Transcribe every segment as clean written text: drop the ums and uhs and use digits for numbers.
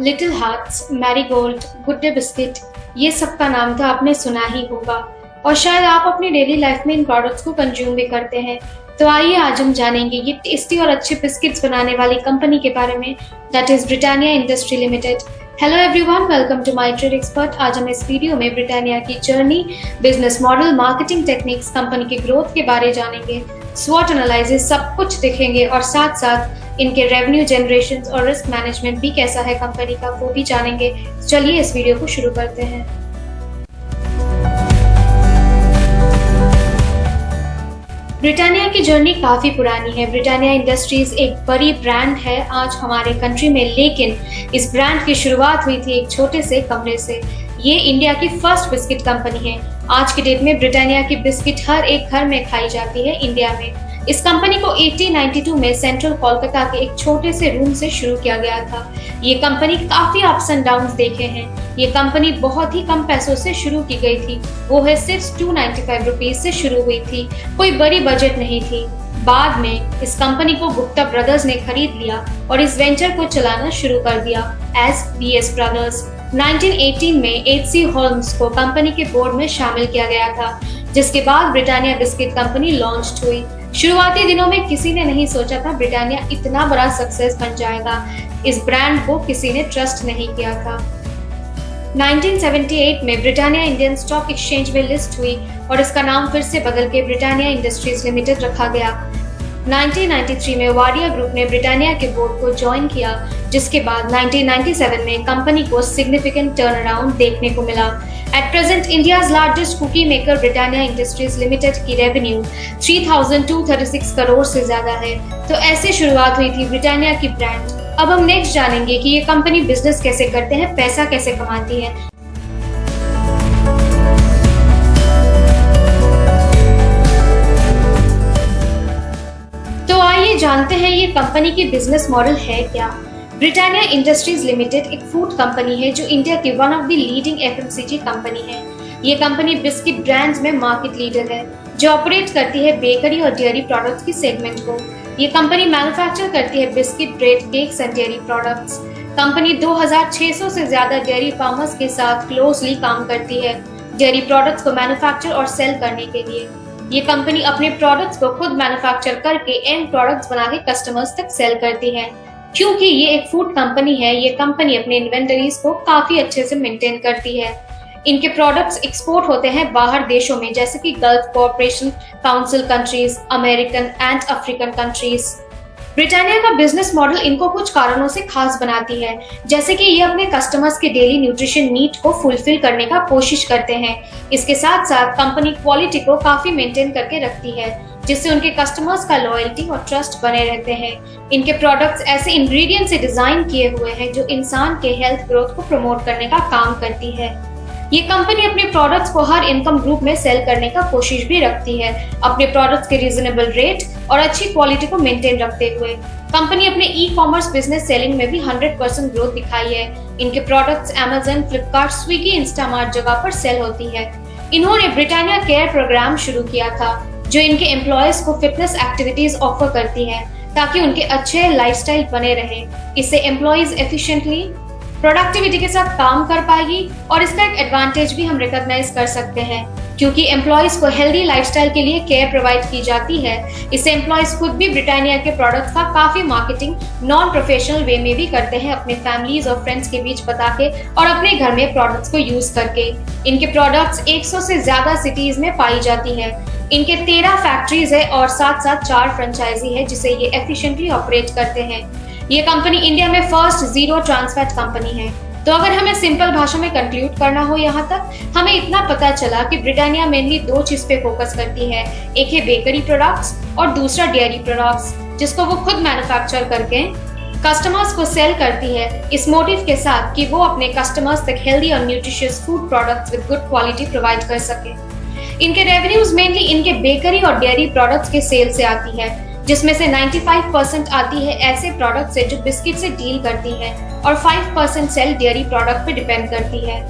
Little hearts, marigold, good day biscuit, ये सब का नाम तो आपने सुना ही होगा और शायद आप अपनी डेली लाइफ में इन प्रोडक्ट्स को कंज्यूम भी करते हैं। तो आइए आज हम जानेंगे ये टेस्टी और अच्छे बिस्किट्स बनाने वाली कंपनी के बारे में, that is Britannia industry limited. Hello everyone, welcome to my trade expert. आज हम इस वीडियो में ब्रिटानिया की journey, business model, marketing techniques, company के ग्रोथ के बारे जानेंगे, स्वॉट एनालिसिस, सब कुछ देखेंगे और साथ साथ इनके रेवेन्यू जनरेशन और रिस्क मैनेजमेंट भी कैसा है कंपनी का, वो भी जानेंगे। चलिए इस वीडियो को शुरू करते हैं। ब्रिटानिया की जर्नी काफी पुरानी है। ब्रिटानिया इंडस्ट्रीज एक बड़ी ब्रांड है आज हमारे कंट्री में, लेकिन इस ब्रांड की शुरुआत हुई थी एक छोटे से कमरे से। ये इंडिया की फर्स्ट बिस्किट कंपनी है। आज के डेट में ब्रिटानिया की बिस्किट हर एक घर में खाई जाती है इंडिया में। इस कंपनी को 1892 में सेंट्रल कोलकाता के एक छोटे से रूम से शुरू किया गया था। ये कंपनी काफी अप्स एंड डाउन्स देखे हैं। ये कंपनी बहुत ही कम पैसों से शुरू की गई थी, वो है सिर्फ 295 रुपीज से शुरू हुई थी, कोई बड़ी बजट नहीं थी। बाद में इस कंपनी को गुप्ता ब्रदर्स ने खरीद लिया और इस वेंचर को चलाना शुरू कर दिया एज बीएस ब्रदर्स। 1918 में एच.सी. होल्म्स को कंपनी के बोर्ड में शामिल किया गया था, जिसके बाद ब्रिटानिया बिस्किट कंपनी लॉन्च हुई। शुरुआती दिनों में किसी ने नहीं सोचा था ब्रिटानिया इतना बड़ा सक्सेस बन जाएगा। इस ब्रांड को किसी ने ट्रस्ट नहीं किया था। 1978 में ब्रिटानिया इंडियन स्टॉक एक्सचेंज में लिस्ट हुई और इसका नाम फिर से बदल के ब्रिटानिया इंडस्ट्रीज लिमिटेड रखा गया। 1993 में वाडिया ग्रुप ने ब्रिटानिया के बोर्ड को ज्वाइन किया, जिसके बाद 1997 में कंपनी को सिग्निफिकेंट टर्न अराउंड देखने को मिला। At present India's largest cookie maker Britannia industries limited की रेवेन्यू 3,236 करोड़ से ज्यादा है। तो ऐसे शुरुआत हुई थी ब्रिटानिया की ब्रांड। अब हम नेक्स्ट जानेंगे कि ये कंपनी बिजनेस कैसे करते हैं, पैसा कैसे कमाती है। तो आइए जानते हैं ये कंपनी की बिजनेस मॉडल है क्या। ब्रिटानिया इंडस्ट्रीज लिमिटेड एक फूड कंपनी है जो इंडिया की one of the leading FMCG company है। ये कंपनी बिस्किट ब्रांड्स में मार्केट लीडर है, जो ऑपरेट करती है बेकरी और डेयरी प्रोडक्ट्स की सेगमेंट को। ये कंपनी मैन्युफैक्चर करती है biscuit, bread, cakes and dairy products. Company 2600 से ज्यादा डेयरी फार्मर्स के साथ क्लोजली काम करती है डेयरी प्रोडक्ट्स को मैन्युफैक्चर और सेल करने के लिए। ये कंपनी अपने प्रोडक्ट्स को खुद मैन्युफैक्चर करके एंड प्रोडक्ट्स बना के कस्टमर्स तक सेल करती है। क्योंकि ये एक फूड कंपनी है, ये कंपनी अपने इन्वेंटरीज को काफी अच्छे से मेंटेन करती है। इनके प्रोडक्ट्स एक्सपोर्ट होते हैं बाहर देशों में, जैसे कि gulf cooperation council countries, American and African countries. Britannia का बिजनेस मॉडल इनको कुछ कारणों से खास बनाती है, जैसे कि ये अपने कस्टमर्स के डेली न्यूट्रिशन नीड को फुलफिल करने का कोशिश करते हैं। इसके साथ साथ कंपनी क्वालिटी को काफी मेंटेन करके रखती है, जिससे उनके कस्टमर्स का लॉयल्टी और ट्रस्ट बने रहते हैं। इनके प्रोडक्ट्स ऐसे इंग्रेडिएंट से डिजाइन किए हुए हैं जो इंसान के हेल्थ ग्रोथ को प्रमोट करने का काम करती है। ये कंपनी अपने प्रोडक्ट्स को हर इनकम ग्रुप में सेल करने का कोशिश भी रखती है, अपने प्रोडक्ट्स के रीजनेबल रेट और अच्छी क्वालिटी को मेंटेन रखते हुए। कंपनी अपने ई कॉमर्स बिजनेस सेलिंग में भी 100% ग्रोथ दिखाई है। इनके products Amazon, Flipkart, Swiggy, Instamart जगह पर सेल होती है। इन्होंने ब्रिटानिया केयर प्रोग्राम शुरू किया था, जो इनके एम्प्लॉयज को फिटनेस एक्टिविटीज ऑफर करती है, ताकि उनके अच्छे लाइफस्टाइल बने रहे। इससे एम्प्लॉयज एफिशिएंटली प्रोडक्टिविटी के साथ काम कर पाएगी और इसका एक एडवांटेज भी हम रिकॉग्नाइज कर सकते हैं, क्योंकि एम्प्लॉयज को हेल्दी लाइफस्टाइल के लिए केयर प्रोवाइड की जाती है। इससे एम्प्लॉयज खुद भी ब्रिटानिया के प्रोडक्ट्स का काफी मार्केटिंग नॉन प्रोफेशनल वे में भी करते हैं, अपने फैमिलीज और फ्रेंड्स के बीच बता के और अपने घर में प्रोडक्ट्स को यूज करके। इनके प्रोडक्ट्स 100 से ज्यादा सिटीज में पाई जाती है। इनके 13 फैक्ट्रीज है और साथ साथ 4 फ्रेंचाइजी है, जिसे ये एफिशिएंटली ऑपरेट करते हैं। ये कंपनी इंडिया में first zero trans fat company है। तो अगर हमें सिंपल भाषा में कंक्लूड करना हो यहाँ तक, हमें इतना पता चला कि ब्रिटानिया मेनली 2 चीज पे फोकस करती है। एक है बेकरी प्रोडक्ट्स और दूसरा डेयरी प्रोडक्ट्स, जिसको वो खुद मैन्युफैक्चर करके कस्टमर्स को सेल करती है, इस मोटिव के साथ कि वो अपने कस्टमर्स तक हेल्दी और nutritious food products with good quality provide कर सके। इनके रेवेन्यूज मेनली इनके बेकरी और डेयरी प्रोडक्ट्स के सेल से आती है, जिसमें से 95% आती है ऐसे प्रोडक्ट से जो बिस्किट से डील करती है और 5% सेल डेयरी प्रोडक्ट पे डिपेंड करती है।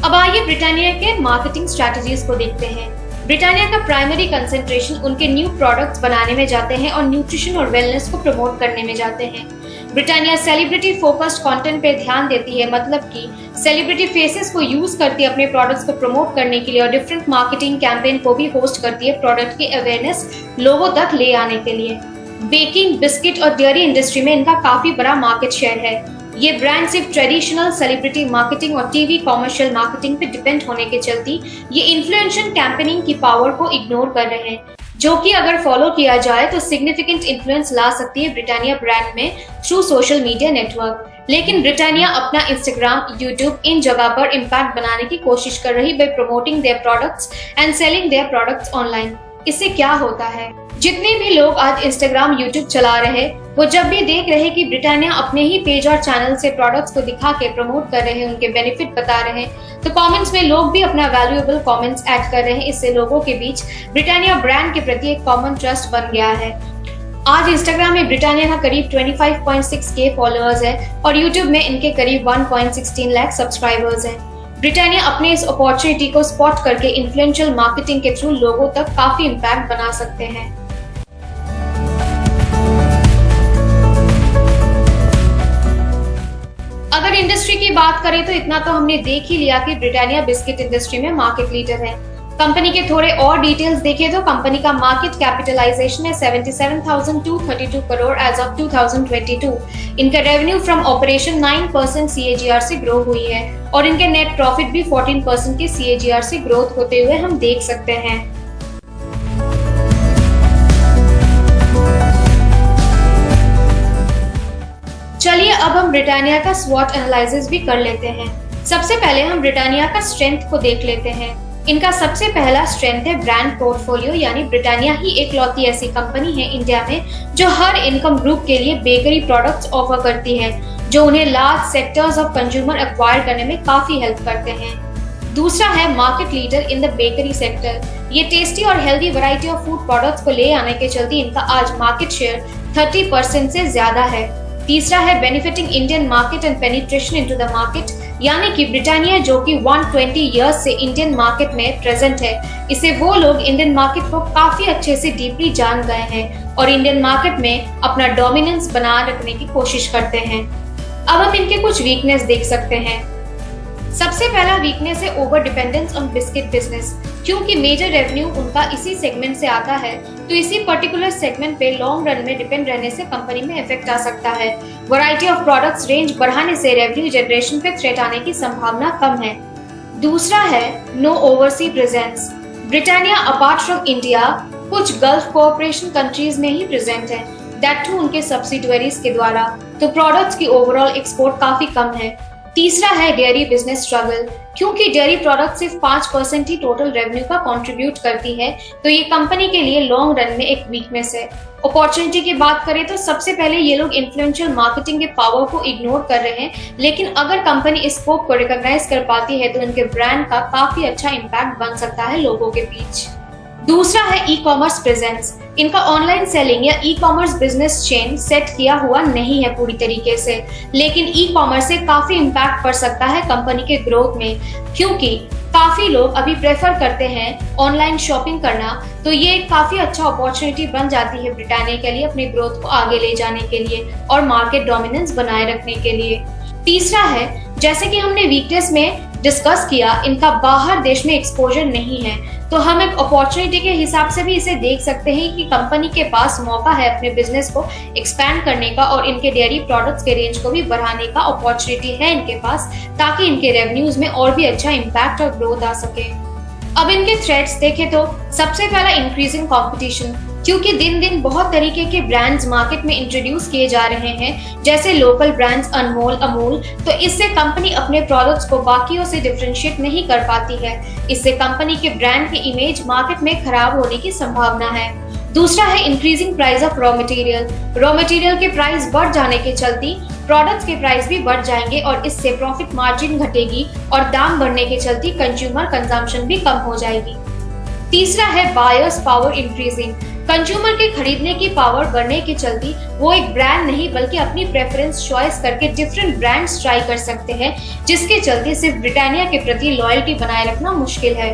अब आइए ब्रिटानिया के मार्केटिंग स्ट्रेटजीज को देखते हैं। ब्रिटानिया का प्राइमरी कंसंट्रेशन उनके न्यू प्रोडक्ट्स बनाने में जाते हैं और न्यूट्रिशन और वेलनेस को प्रमोट करने में जाते हैं। ब्रिटानिया सेलिब्रिटी फोकस्ड कंटेंट पे ध्यान देती है, मतलब कि सेलिब्रिटी फेसेस को यूज करती है अपने प्रोडक्ट्स को प्रमोट करने के लिए और डिफरेंट मार्केटिंग कैंपेन को भी होस्ट करती है प्रोडक्ट की अवेयरनेस लोगों तक ले आने के लिए। बेकिंग, बिस्किट और डेयरी इंडस्ट्री में इनका काफी बड़ा मार्केट शेयर है। ये ब्रांड सिर्फ ट्रेडिशनल सेलिब्रिटी मार्केटिंग और टीवी कॉमर्शियल मार्केटिंग पे डिपेंड होने के चलती ये इन्फ्लुएंशियल कैंपेनिंग की पावर को इग्नोर कर रहे हैं, जो कि अगर फॉलो किया जाए तो सिग्निफिकेंट इन्फ्लुएंस ला सकती है ब्रिटानिया ब्रांड में थ्रू सोशल मीडिया नेटवर्क। लेकिन ब्रिटानिया अपना इंस्टाग्राम, यूट्यूब इन जगह पर इम्पैक्ट बनाने की कोशिश कर रही bye promoting their products and selling their products online. इससे क्या होता है, जितने भी लोग आज इंस्टाग्राम, यूट्यूब चला रहे हैं वो जब भी देख रहे हैं कि ब्रिटानिया अपने ही पेज और चैनल से प्रोडक्ट्स को दिखा के प्रमोट कर रहे हैं, उनके बेनिफिट बता रहे हैं, तो कमेंट्स में लोग भी अपना वैल्यूएबल कमेंट्स ऐड कर रहे हैं। इससे लोगों के बीच ब्रिटानिया ब्रांड के प्रति एक कॉमन ट्रस्ट बन गया है। आज इंस्टाग्राम में ब्रिटानिया का करीब 25.6K फॉलोअर्स है और यूट्यूब में इनके करीब 1.16 लाख सब्सक्राइबर्स हैं। ब्रिटानिया अपने इस अपॉर्चुनिटी को स्पॉट करके इन्फ्लुएंशियल मार्केटिंग के थ्रू लोगों तक काफी इम्पैक्ट बना सकते हैं। अगर इंडस्ट्री की बात करें तो इतना तो हमने देख ही लिया कि ब्रिटानिया बिस्किट इंडस्ट्री में मार्केट लीडर है। कंपनी के थोड़े और डिटेल्स देखें तो कंपनी का मार्केट कैपिटलाइजेशन है 77,232 करोड़ एज ऑफ 2022। इनका रेवेन्यू फ्रॉम ऑपरेशन 9% CAGR से ग्रो हुई है और इनके नेट प्रॉफिट भी 14% के CAGR से ग्रोथ होते हुए हम देख सकते हैं। चलिए अब हम ब्रिटानिया का स्वॉट एनालिसिस भी कर लेते हैं। सबसे पहले हम ब्रिटानिया का स्ट्रेंथ को देख लेते हैं। इनका सबसे पहला स्ट्रेंथ है ब्रांड पोर्टफोलियो, यानी ब्रिटानिया ही एकलौती ऐसी कंपनी है इंडिया में जो हर इनकम ग्रुप के लिए बेकरी प्रोडक्ट्स ऑफर करती है, जो उन्हें large sectors of consumer acquire करने में काफी हेल्प करते हैं। दूसरा है market leader in the bakery sector. ये टेस्टी और healthy variety of food products को ले आने के चलते इनका आज मार्केट शेयर 30% से ज्यादा है। तीसरा है benefiting Indian market and penetration into the market, यानी कि ब्रिटानिया जो कि 120 इयर्स से इंडियन मार्केट में प्रेजेंट है, इसे वो लोग इंडियन मार्केट को काफी अच्छे से डीपली जान गए हैं और इंडियन मार्केट में अपना डोमिनेंस बना रखने की कोशिश करते हैं। अब हम इनके कुछ वीकनेस देख सकते हैं। सबसे पहला वीकनेस है over dependence on biscuit business. क्योंकि मेजर रेवेन्यू उनका इसी सेगमेंट से आता है, तो इसी पर्टिकुलर सेगमेंट पे लॉन्ग रन में डिपेंड रहने से कंपनी में इफेक्ट आ सकता है। वैरायटी ऑफ प्रोडक्ट्स रेंज बढ़ाने से रेवेन्यू जनरेशन पे थ्रेट आने की संभावना कम है। दूसरा है no overseas presence. Britannia apart from India कुछ गल्फ कोऑपरेशन कंट्रीज में ही प्रेजेंट है, दैट टू उनके सब्सिडियरीज के द्वारा, तो प्रोडक्ट्स की ओवरऑल एक्सपोर्ट काफी कम है। तीसरा है डेयरी बिजनेस स्ट्रगल। क्योंकि डेयरी प्रोडक्ट सिर्फ 5% ही टोटल रेवेन्यू का कंट्रीब्यूट करती है, तो ये कंपनी के लिए लॉन्ग रन में एक वीकनेस है। अपॉर्चुनिटी की बात करें तो सबसे पहले ये लोग इन्फ्लुएंशियल मार्केटिंग के पावर को इग्नोर कर रहे हैं, लेकिन अगर कंपनी इस स्कोप को रिकॉग्नाइज कर पाती है तो इनके ब्रांड का काफी अच्छा इम्पैक्ट बन सकता है लोगों के बीच। दूसरा है ई कॉमर्स प्रेजेंस। इनका ऑनलाइन सेलिंग या e commerce business chain set किया हुआ नहीं है पूरी तरीके से, लेकिन ई कॉमर्स से काफी इम्पैक्ट पड़ सकता है कंपनी के ग्रोथ में, क्योंकि काफी लोग अभी प्रेफर करते हैं ऑनलाइन शॉपिंग करना, तो ये एक काफी अच्छा अपॉर्चुनिटी बन जाती है ब्रिटानिया के लिए अपनी ग्रोथ को आगे ले जाने के लिए और मार्केट डोमिनेंस बनाए रखने के लिए। तीसरा है, जैसे कि हमने वीकनेस में डिस्कस किया, इनका बाहर देश में एक्सपोजर नहीं है, तो हम एक अपॉर्चुनिटी के हिसाब से भी इसे देख सकते हैं कि कंपनी के पास मौका है अपने बिजनेस को एक्सपैंड करने का और इनके डेयरी प्रोडक्ट्स के रेंज को भी बढ़ाने का अपॉर्चुनिटी है इनके पास, ताकि इनके रेवेन्यूज में और भी अच्छा इम्पैक्ट और ग्रोथ आ सके। अब इनके थ्रेट्स देखें तो सबसे पहला इंक्रीजिंग कंपटीशन, क्योंकि दिन दिन बहुत तरीके के ब्रांड्स मार्केट में इंट्रोड्यूस किए जा रहे हैं, जैसे लोकल ब्रांड्स अनमोल, अमूल, तो इससे कंपनी अपने प्रोडक्ट्स को बाकियों से डिफरेंशिएट नहीं कर पाती है। इससे कंपनी के ब्रांड की इमेज मार्केट में खराब होने की संभावना है। दूसरा है increasing price of raw material. Raw material के प्राइस बढ़ जाने के चलते प्रोडक्ट्स के प्राइस भी बढ़ जाएंगे और इससे प्रॉफिट मार्जिन घटेगी और दाम बढ़ने के चलते कंज्यूमर कंजम्पशन भी कम हो जाएगी। तीसरा है बायर्स पावर इंक्रीजिंग। कंज्यूमर के खरीदने की पावर बढ़ने के चलते वो एक ब्रांड नहीं बल्कि अपनी प्रेफरेंस चॉइस करके डिफरेंट ब्रांड्स ट्राई कर सकते हैं, जिसके चलते सिर्फ ब्रिटानिया के प्रति लॉयल्टी बनाए रखना मुश्किल है।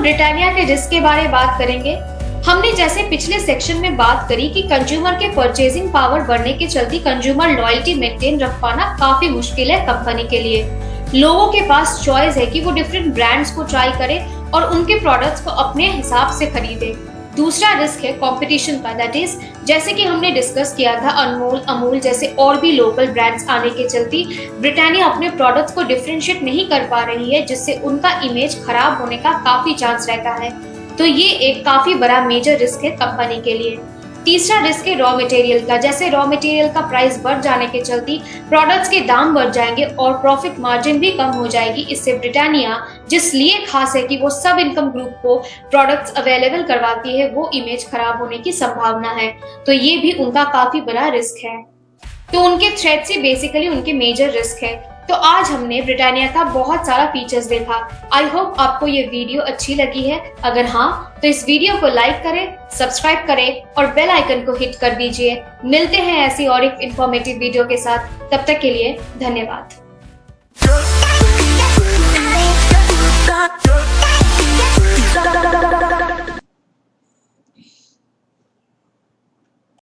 ब्रिटानिया के रिस्क के बारे में बात करेंगे। हमने जैसे पिछले सेक्शन में बात करी कि कंज्यूमर के परचेजिंग पावर बढ़ने के चलते कंज्यूमर लॉयल्टी मेंटेन रख पाना काफी मुश्किल है कंपनी के लिए। लोगों के पास चॉइस है कि वो डिफरेंट ब्रांड्स को ट्राई करें और उनके प्रोडक्ट्स को अपने हिसाब से खरीदे। दूसरा रिस्क है कंपटीशन का, दैट इज जैसे कि हमने डिस्कस किया था अनमोल, अमूल जैसे और भी लोकल ब्रांड्स आने के चलते ब्रिटानिया अपने प्रोडक्ट्स को डिफरेंशिएट नहीं कर पा रही है, जिससे उनका इमेज खराब होने का काफी चांस रहता है। तो ये एक काफी बड़ा मेजर रिस्क है कंपनी के लिए। तीसरा रिस्क है रॉ मटेरियल का, जैसे रॉ मटेरियल का प्राइस बढ़ जाने के चलते प्रोडक्ट्स के दाम बढ़ जाएंगे और प्रॉफिट मार्जिन भी कम हो जाएगी। इससे ब्रिटानिया जिस लिए खास है कि वो सब इनकम ग्रुप को प्रोडक्ट्स अवेलेबल करवाती है, वो इमेज खराब होने की संभावना है। तो ये भी उनका काफी बड़ा रिस्क है। तो उनके थ्रेट से बेसिकली उनके मेजर रिस्क है। तो आज हमने ब्रिटानिया का बहुत सारा फीचर्स देखा। आई होप आपको ये वीडियो अच्छी लगी है। अगर हाँ तो इस वीडियो को लाइक करें, सब्सक्राइब करें और बेल आइकन को हिट कर दीजिए। मिलते हैं ऐसी और एक इंफॉर्मेटिव वीडियो के साथ। तब तक के लिए धन्यवाद।